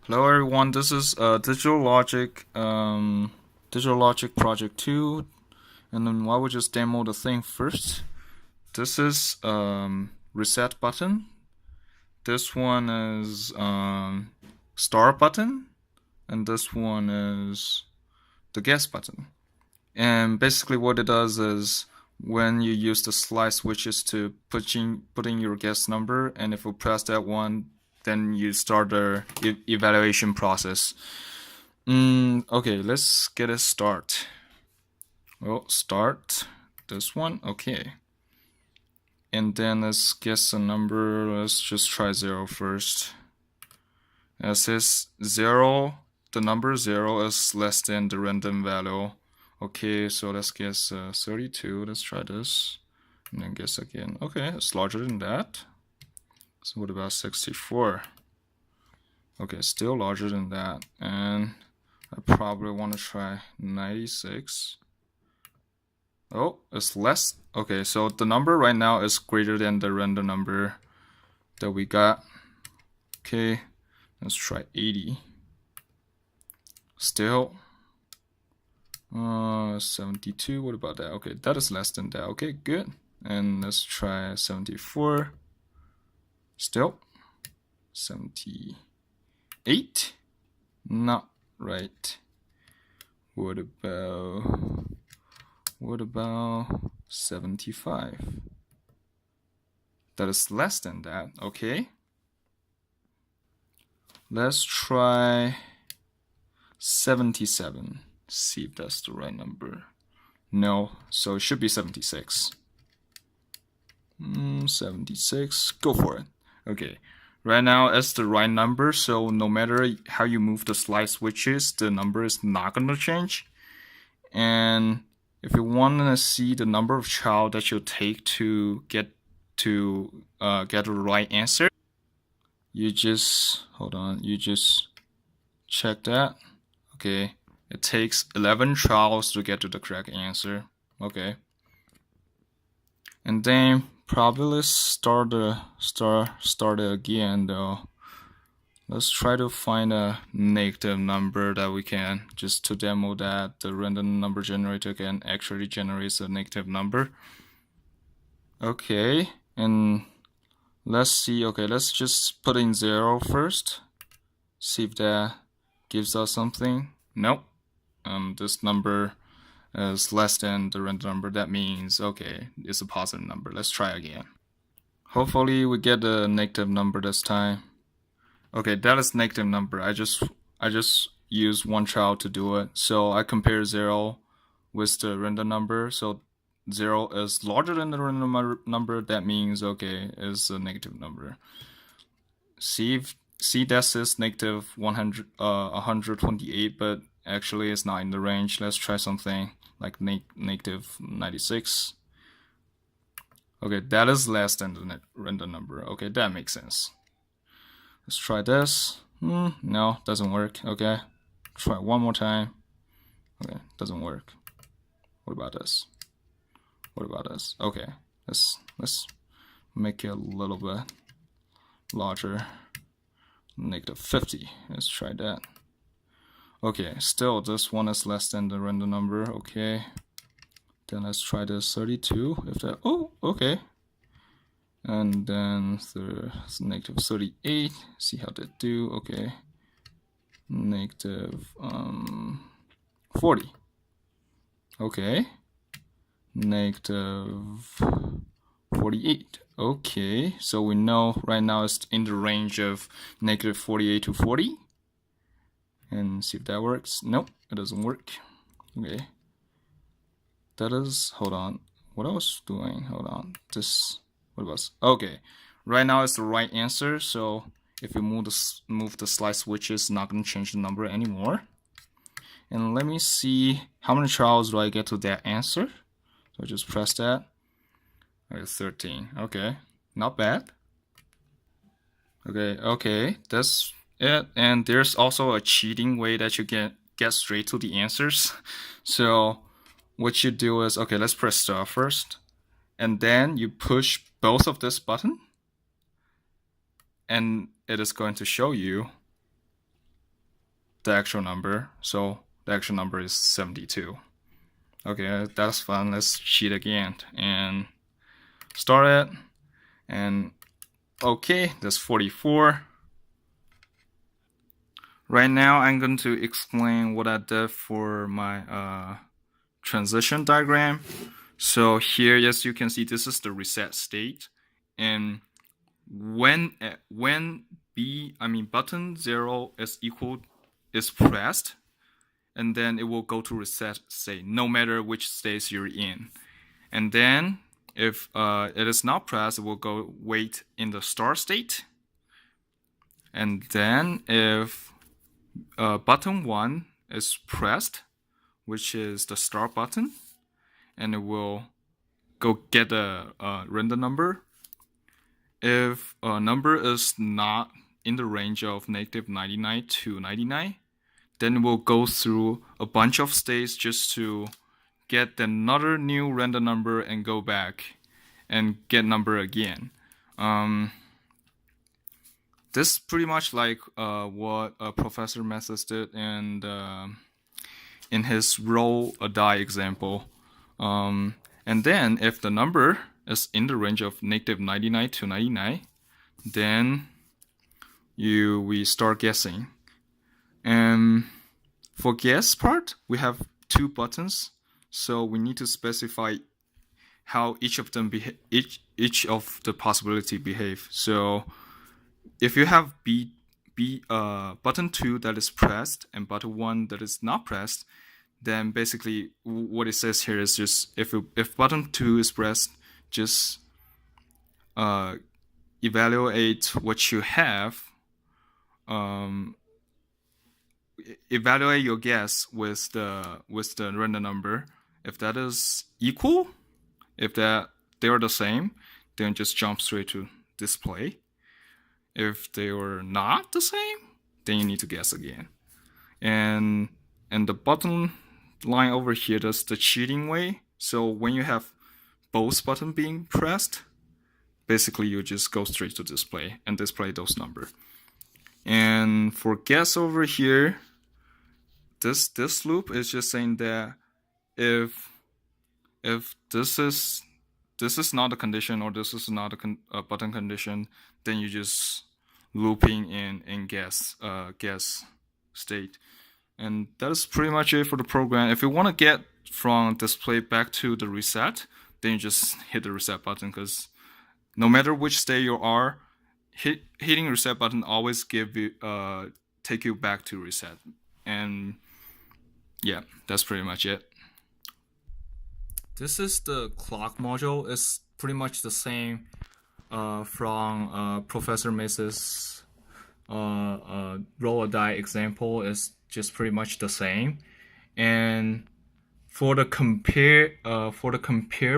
Hello everyone, this is Digital Logic Project 2, and then I will just demo the thing first. This is reset button. This one is start button, and this one is the guess button. And basically what it does is when you use the slide switches to put in your guess number, and if you press that one, then you start the evaluation process. Okay, let's get a start. Well, start this one, okay. And then let's guess a number. Let's just try 0 first. It says 0, the number 0 is less than the random value. Okay, so let's guess 32. Let's try this. And then guess again. Okay, it's larger than that. So what about 64? Okay, still larger than that. And I probably want to try 96. Oh, it's less. Okay, so the number right now is greater than the random number that we got. Okay, let's try 80. Still 72. What about that? Okay, that is less than that. Okay, good. And let's try 74. Still 78. Not right. What about 75? That is less than that. Okay. Let's try 77. See if that's the right number. No, so it should be 76. 76. Go for it. Okay. Right now it's the right number, so no matter how you move the slide switches, the number is not going to change. And if you want to see the number of child that you take to get the right answer, you just check that. Okay, it takes 11 trials to get to the correct answer. Okay, and then probably let's start it again though. Let's try to find a negative number that we can, just to demo that the random number generator can actually generate a negative number. Okay, and let's see. Okay, let's just put in 0 first. See if that gives us something. Nope. This number is less than the random number. That means, okay, it's a positive number. Let's try again. Hopefully we get a negative number this time. Okay, that is negative number. I just use one child to do it. So I compare 0 with the random number. So 0 is larger than the random number. That means, okay, it's a negative number. See that says negative 128, but actually it's not in the range. Let's try something like negative 96. Okay, that is less than the random number. Okay, that makes sense. Let's try this. No, doesn't work. Okay, try one more time. Okay, doesn't work. What about this? What about this? Okay, let's make it a little bit larger. Negative 50. Let's try that. Okay, still this one is less than the random number. Okay, then let's try this 32. If that, oh, okay. And then negative 38. See how that do. Okay, negative 40. Okay, negative 48. Okay, so we know right now it's in the range of negative 48 to 40. And see if that works. Nope, it doesn't work. Okay, that is, hold on, what I was doing, hold on, this, what was, okay, right now it's the right answer. So if you move the slide switches, it's not going to change the number anymore. And let me see how many trials do I get to that answer. So just press that. Okay, 13. Okay, not bad. Okay, that's it. And there's also a cheating way that you can get straight to the answers. So what you do is, okay, let's press start first, and then you push both of this button, and it is going to show you the actual number. So the actual number is 72. Okay, that's fun. Let's cheat again and start it. And okay, that's 44. Right now, I'm going to explain what I did for my transition diagram. So here, as you can see, this is the reset state, and when button 0 is pressed, and then it will go to reset state no matter which state you're in. And then if it is not pressed, it will go wait in the start state. And then if button 1 is pressed, which is the start button, and it will go get a random number. If a number is not in the range of -99 to 99, then it will go through a bunch of states just to get another new random number and go back and get number again. This is pretty much like what Professor Mathis did in his roll a die example. And then if the number is in the range of -99 to 99, then we start guessing. And for guess part, we have 2 buttons, so we need to specify how each of them each of the possibility behave. So if you have button 2 that is pressed and button 1 that is not pressed, then basically what it says here is just if button 2 is pressed, just evaluate what you have. Evaluate your guess with the random number. If that is equal, if they are the same, then just jump straight to display. If they are not the same, then you need to guess again. And the button line over here, that's the cheating way. So when you have both buttons being pressed, basically you just go straight to display and display those numbers. And for guess over here, this loop is just saying that if this is not a condition or this is not a button condition, then you just looping in guess state. And that's pretty much it for the program. If you want to get from display back to the reset, then you just hit the reset button, because no matter which state you are, hitting reset button always take you back to reset. And yeah, that's pretty much it. This is the clock module. It's pretty much the same from Professor Mace's roll a die example. Is just pretty much the same. And for the compare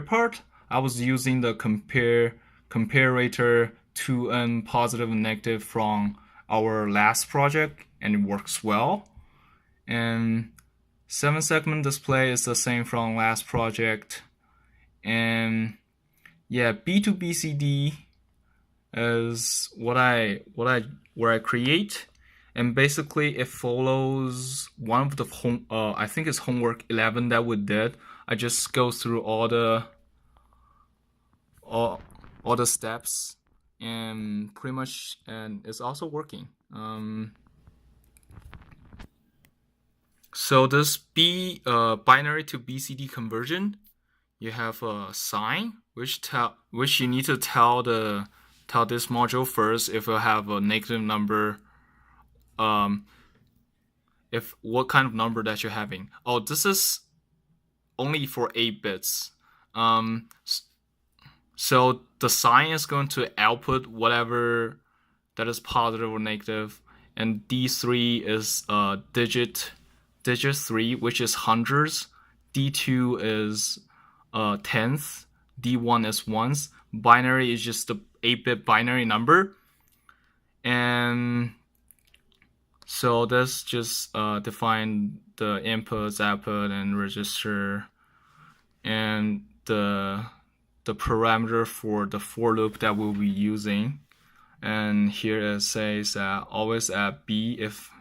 part, I was using the comparator 2n positive and negative from our last project, and it works well. And 7-segment display is the same from last project. And yeah, B2BCD is what I create, and basically it follows one of the I think it's homework 11 that we did. I just go through all the steps, and pretty much, and it's also working. So this binary to BCD conversion, you have a sign which you need to tell this module first if you have a negative number, if what kind of number that you're having. Oh, this is only for 8 bits. So the sign is going to output whatever that is positive or negative, and D3 is digit 3, which is hundreds. D2 is tenth. D1 is ones. Binary is just the 8-bit binary number. And so this just define the inputs, output, and register, and the parameter for the for loop that we'll be using. And here it says that always at B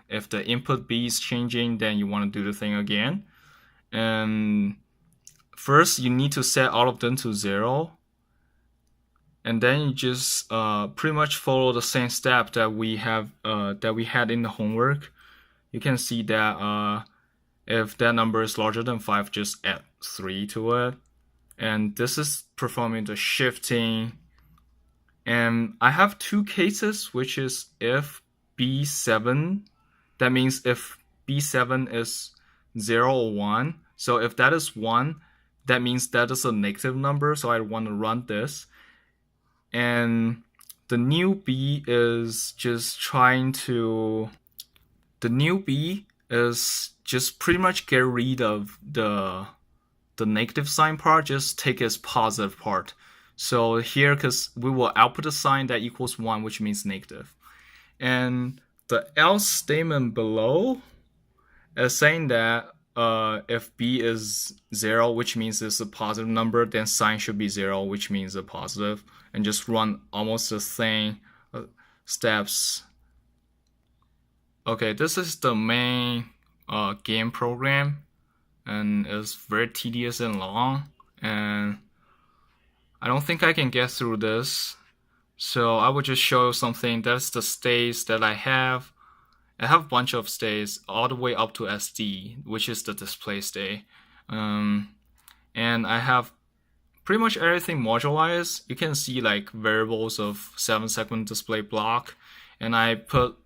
if the input B is changing, then you want to do the thing again. And first, you need to set all of them to 0. And then you just pretty much follow the same step that we had in the homework. You can see that if that number is larger than 5, just add 3 to it. And this is performing the shifting. And I have 2 cases, which is if B7, that means if B7 is 0 or 1. So if that is 1, that means that is a negative number, so I want to run this. And the new B is just pretty much get rid of the negative sign part, just take its positive part. So here, because we will output a sign that equals 1, which means negative. And the else statement below is saying that if B is 0, which means it's a positive number, then sign should be 0, which means a positive, and just run almost the same steps. Okay, this is the main game program, and it's very tedious and long, and I don't think I can get through this. So I will just show you something. That's the states that I have. I have a bunch of states all the way up to SD, which is the display state. And I have pretty much everything modularized. You can see like variables of 7-segment display block, and I put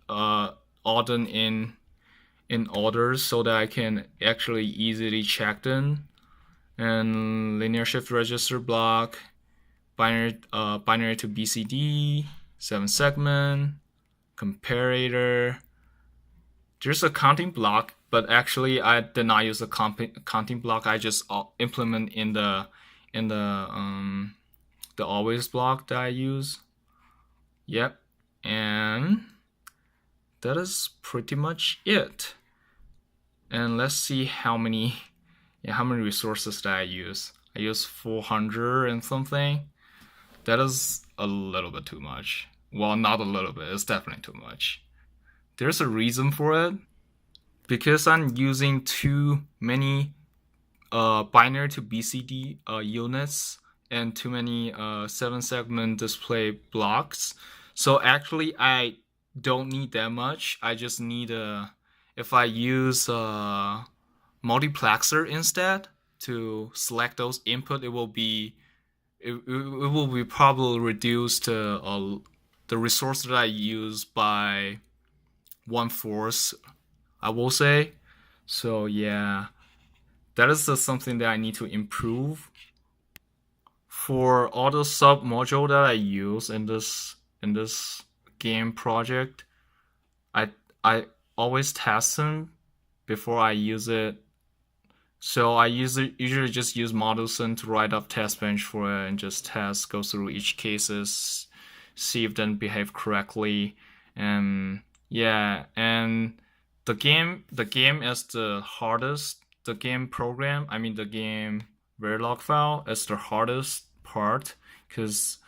all them in orders so that I can actually easily check them. And linear shift register block, binary to BCD, 7-segment, comparator. There's a counting block, but actually I did not use a counting block. I just implement in the always block that I use. Yep, and that is pretty much it. And let's see how many resources that I use. I use 400 and something. That is a little bit too much. Well, not a little bit, it's definitely too much. There's a reason for it. Because I'm using too many binary to BCD units and too many 7-segment display blocks. So actually I don't need that much. I just need if I use multiplexer instead to select those input, it will be probably reduced to the resource that I use by 1/4, I will say. So yeah, that is something that I need to improve. For all the sub module that I use in this game project, I always test them before I use it. So I usually just use ModelSyn to write up test bench for it and just go through each cases, see if they behave correctly, and yeah. And the game is the hardest. The game program, I mean the game Verilog file, is the hardest part because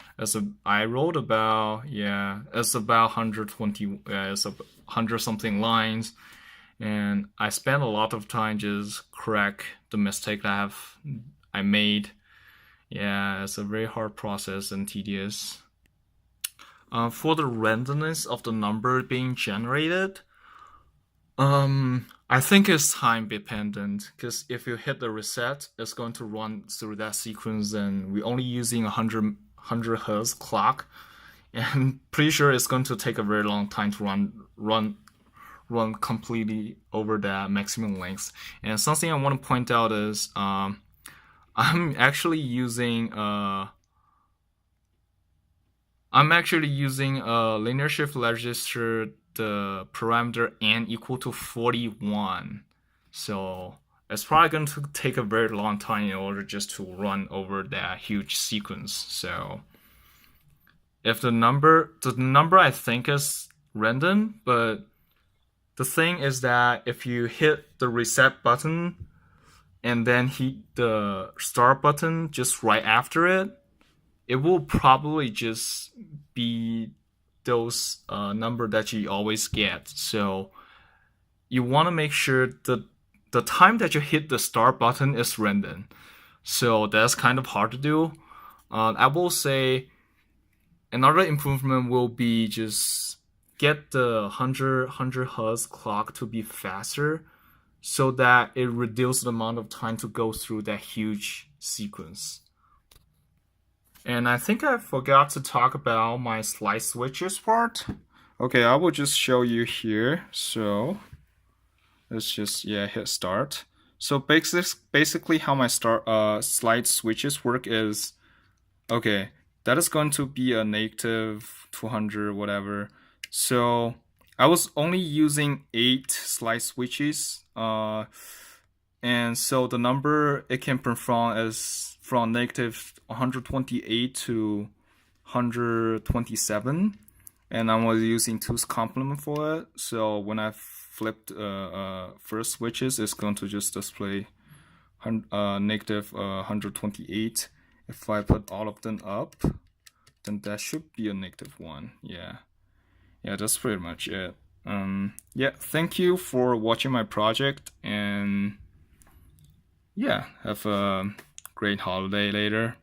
I wrote about it's about 120 it's 100 something lines. And I spent a lot of time just correct the mistake that I made. Yeah, it's a very hard process and tedious. For the randomness of the number being generated, I think it's time dependent, because if you hit the reset, it's going to run through that sequence, and we're only using 100 Hz clock, and pretty sure it's going to take a very long time to run completely over that maximum length. And something I want to point out is I'm actually using a linear shift register, the parameter n equal to 41. So it's probably going to take a very long time in order just to run over that huge sequence. So if the number I think is random, but the thing is that if you hit the reset button and then hit the start button just right after it, it will probably just be those number that you always get. So you want to make sure that the time that you hit the start button is random. So that's kind of hard to do. I will say another improvement will be just get the 100 Hz clock to be faster so that it reduces the amount of time to go through that huge sequence. And I think I forgot to talk about my slide switches part. Okay, I will just show you here. So let's just hit start. So basically how my slide switches work is, okay, that is going to be a negative 200 whatever. So I was only using 8 slide switches, and so the number it can perform is from negative 128 to 127, and I was using 2's complement for it. So when I flipped first switches, it's going to just display negative 128. If I put all of them up, then that should be a -1. Yeah, that's pretty much it. Yeah, thank you for watching my project, and yeah, have a great holiday later.